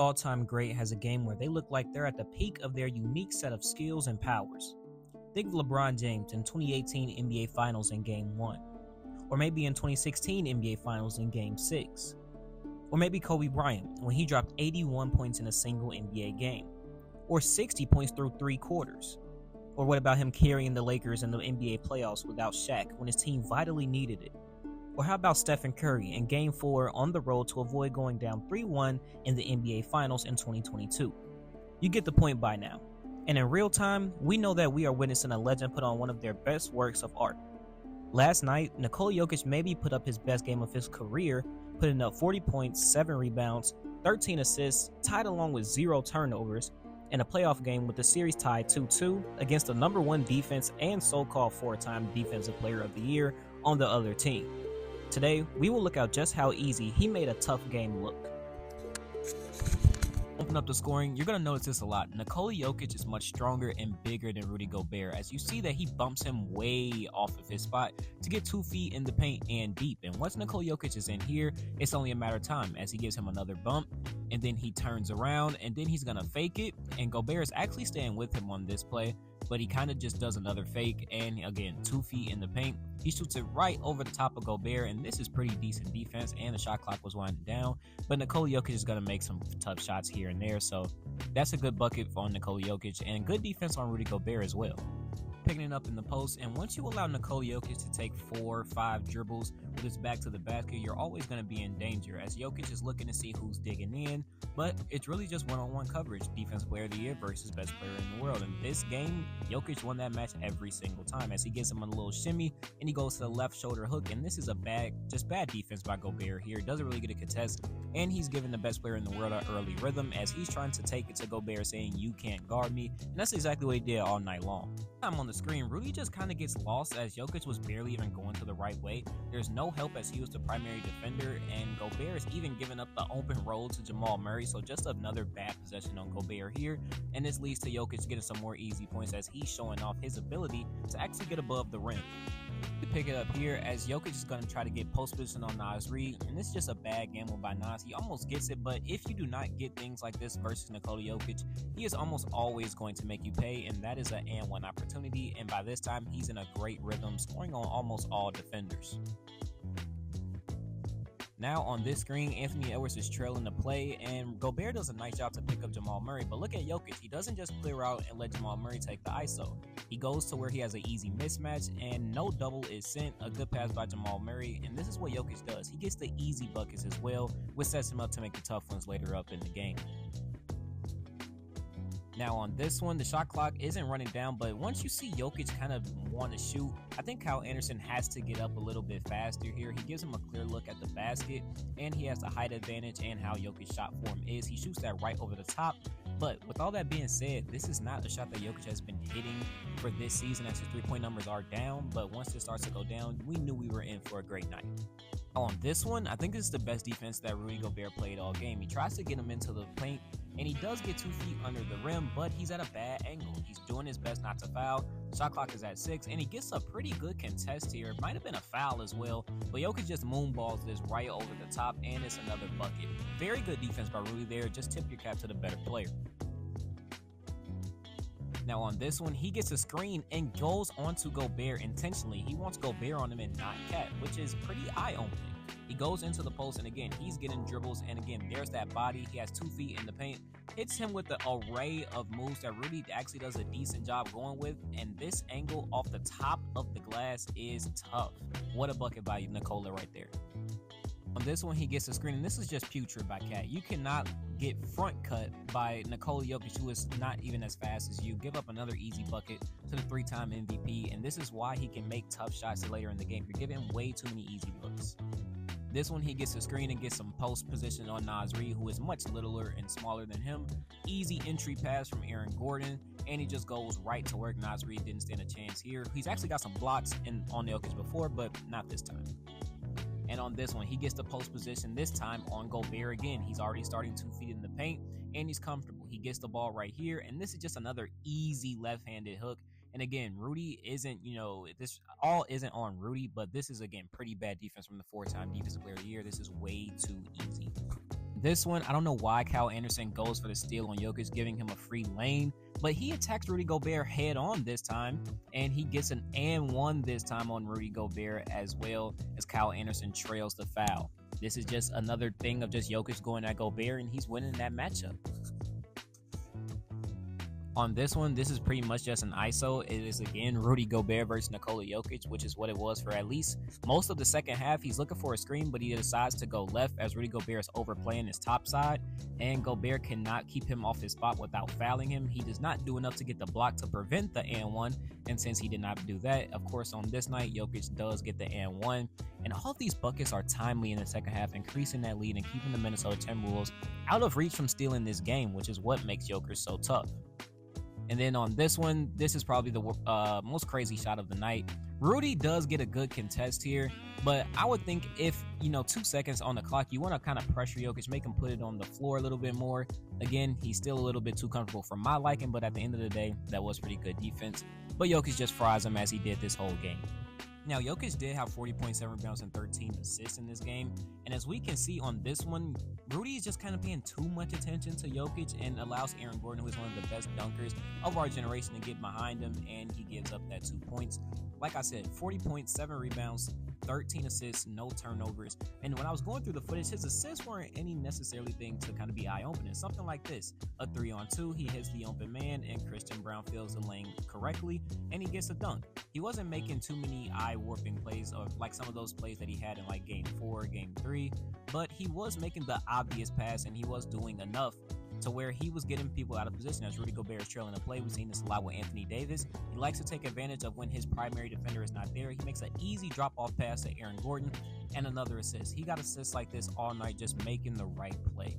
All-time great has a game where they look like they're at the peak of their unique set of skills and powers. Think of LeBron James in 2018 NBA Finals in Game 1, or maybe in 2016 NBA Finals in Game 6, or maybe Kobe Bryant when he dropped 81 points in a single NBA game, or 60 points through 3 quarters. Or what about him carrying the Lakers in the NBA playoffs without Shaq when his team vitally needed it? Or how about Stephen Curry in Game 4 on the road to avoid going down 3-1 in the NBA Finals in 2022? You get the point by now. And in real time, we know that we are witnessing a legend put on one of their best works of art. Last night, Nikola Jokic maybe put up his best game of his career, putting up 40 points, 7 rebounds, 13 assists, tied along with 0 turnovers, in a playoff game with the series tied 2-2 against the number 1 defense and so-called 4-time Defensive Player of the Year on the other team. Today, we will look at just how easy he made a tough game look. Open up the scoring, you're going to notice this a lot. Nikola Jokic is much stronger and bigger than Rudy Gobert, as you see that he bumps him way off of his spot to get 2 feet in the paint and deep. And once Nikola Jokic is in here, it's only a matter of time as he gives him another bump, and then he turns around, and then he's going to fake it. And Gobert is actually staying with him on this play, but he kind of just does another fake, and again, 2 feet in the paint. He shoots it right over the top of Gobert, and this is pretty decent defense, and the shot clock was winding down. But Nikola Jokic is going to make some tough shots here and there, so that's a good bucket on Nikola Jokic, and good defense on Rudy Gobert as well. Picking it up in the post, and once you allow Nikola Jokic to take 4 or 5 dribbles with his back to the basket, you're always going to be in danger, as Jokic is looking to see who's digging in, but it's really just one-on-one coverage, Defensive Player of the Year versus best player in the world. In this game, Jokic won that match every single time, as he gives him a little shimmy, and he goes to the left shoulder hook, and this is a bad defense by Gobert here. Doesn't really get a contest, and he's giving the best player in the world an early rhythm, as he's trying to take it to Gobert, saying, "You can't guard me," and that's exactly what he did all night long. I'm on the screen, Rudy just kind of gets lost, as Jokic was barely even going to the right way. There's no help, as he was the primary defender, and Gobert is even giving up the open roll to Jamal Murray, so just another bad possession on Gobert here, and this leads to Jokic getting some more easy points, as he's showing off his ability to actually get above the rim. To pick it up here, as Jokic is going to try to get post position on Naz Reid, and this is just a bad gamble by Naz. He almost gets it, but if you do not get things like this versus Nikola Jokic, he is almost always going to make you pay, and that is an and one opportunity, and by this time, he's in a great rhythm, scoring on almost all defenders. Now on this screen, Anthony Edwards is trailing the play, and Gobert does a nice job to pick up Jamal Murray. But look at Jokic. He doesn't just clear out and let Jamal Murray take the ISO. He goes to where he has an easy mismatch, and no double is sent. A good pass by Jamal Murray, and this is what Jokic does. He gets the easy buckets as well, which sets him up to make the tough ones later up in the game. Now on this one, the shot clock isn't running down, but once you see Jokic kind of want to shoot, I think Kyle Anderson has to get up a little bit faster here. He gives him a clear look at the basket, and he has the height advantage and how Jokic's shot form is. He shoots that right over the top, but with all that being said, this is not the shot that Jokic has been hitting for this season, as his three-point numbers are down, but once it starts to go down, we knew we were in for a great night. On this one, I think this is the best defense that Rudy Gobert played all game. He tries to get him into the paint, and he does get 2 feet under the rim, but he's at a bad angle. He's doing his best not to foul. Shot clock is at 6, and he gets a pretty good contest here. It might have been a foul as well, but Jokic just moonballs this right over the top, and it's another bucket. Very good defense by Rudy there. Just tip your cap to the better player. Now on this one, he gets a screen and goes onto Gobert intentionally. He wants Gobert on him and not Cat, which is pretty eye-opening. He goes into the post, and again, he's getting dribbles, and again, there's that body. He has 2 feet in the paint. Hits him with the array of moves that Rudy actually does a decent job going with, and this angle off the top of the glass is tough. What a bucket by Nikola right there. On this one, he gets a screen, and this is just putrid by Cat. You cannot get front cut by Nikola Jokic, who is not even as fast as you. Give up another easy bucket to the 3-time MVP, and this is why he can make tough shots later in the game. You're giving him way too many easy looks. This one, he gets a screen and gets some post position on Naz Reid, who is much littler and smaller than him. Easy entry pass from Aaron Gordon, and he just goes right to work. Naz Reid didn't stand a chance here. He's actually got some blocks on Jokic before, but not this time. And on this one, he gets the post position this time on Gobert again. He's already starting 2 feet in the paint, and he's comfortable. He gets the ball right here, and this is just another easy left-handed hook. And again, Rudy isn't, this all isn't on Rudy, but this is, again, pretty bad defense from the 4-time Defensive Player of the Year. This is way too easy. This one, I don't know why Kyle Anderson goes for the steal on Jokic, giving him a free lane, but he attacks Rudy Gobert head on this time, and he gets an and one this time on Rudy Gobert as well as Kyle Anderson trails the foul. This is just another thing of just Jokic going at Gobert, and he's winning that matchup. On this one, this is pretty much just an ISO. It is again Rudy Gobert versus Nikola Jokic, which is what it was for at least most of the second half. He's looking for a screen, but he decides to go left as Rudy Gobert is overplaying his top side, and Gobert cannot keep him off his spot without fouling him. He does not do enough to get the block to prevent the and one, and since he did not do that, of course, on this night, Jokic does get the and one, and all of these buckets are timely in the second half, increasing that lead and keeping the Minnesota Timberwolves out of reach from stealing this game, which is what makes Jokic so tough. And then on this one, this is probably the most crazy shot of the night. Rudy does get a good contest here, but I would think if, 2 seconds on the clock, you want to kind of pressure Jokic, make him put it on the floor a little bit more. Again, he's still a little bit too comfortable for my liking, but at the end of the day, that was pretty good defense. But Jokic just fries him as he did this whole game. Now, Jokic did have 40.7 rebounds and 13 assists in this game, and as we can see on this one, Rudy is just kind of paying too much attention to Jokic and allows Aaron Gordon, who is one of the best dunkers of our generation, to get behind him, and he gives up that 2 points. Like I said, 40.7 rebounds, 13 assists, no turnovers. And when I was going through the footage, his assists weren't any necessarily thing to kind of be eye-opening. Something like this, a 3-on-2, he hits the open man, and Christian Brown fills the lane correctly, and he gets a dunk. He wasn't making too many eye-warping plays, or like some of those plays that he had in like Game 4, Game 3, but he was making the obvious pass, and he was doing enough to where he was getting people out of position as Rudy Gobert is trailing the play. We've seen this a lot with Anthony Davis. He likes to take advantage of when his primary defender is not there. He makes an easy drop-off pass to Aaron Gordon and another assist. He got assists like this all night, just making the right play.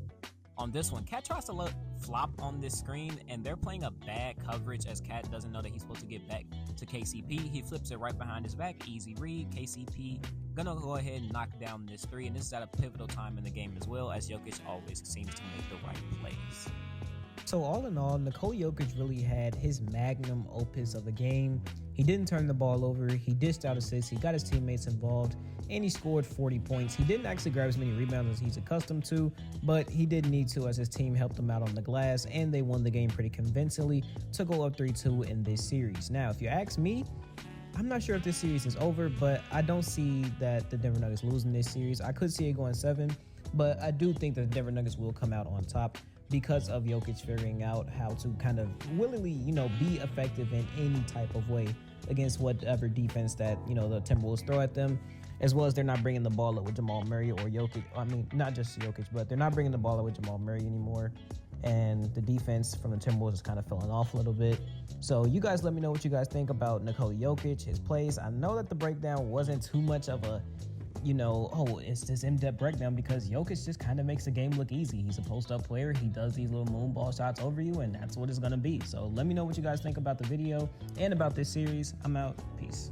On this one, Cat tries to flop on this screen, and they're playing a bad coverage as Cat doesn't know that he's supposed to get back to KCP. He flips it right behind his back. Easy read. KCP gonna go ahead and knock down this three, and this is at a pivotal time in the game as well, as Jokic always seems to make the right plays. So all in all, Nikola Jokic really had his magnum opus of a game. He didn't turn the ball over. He dished out assists. He got his teammates involved, and he scored 40 points. He didn't actually grab as many rebounds as he's accustomed to, but he did need to as his team helped him out on the glass, and they won the game pretty convincingly to go up 3-2 in this series. Now, if you ask me, I'm not sure if this series is over, but I don't see that the Denver Nuggets losing this series. I could see it going 7, but I do think that the Denver Nuggets will come out on top because of Jokic figuring out how to kind of willingly, be effective in any type of way against whatever defense that, the Timberwolves throw at them, as well as they're not bringing the ball up with Jamal Murray or Jokic. I mean, not just Jokic, but they're not bringing the ball up with Jamal Murray anymore. And the defense from the Timberwolves is kind of falling off a little bit. So you guys let me know what you guys think about Nikola Jokic, his plays. I know that the breakdown wasn't too much of a, it's this in-depth breakdown because Jokic just kind of makes the game look easy. He's a post-up player. He does these little moon ball shots over you, and that's what it's going to be. So let me know what you guys think about the video and about this series. I'm out. Peace.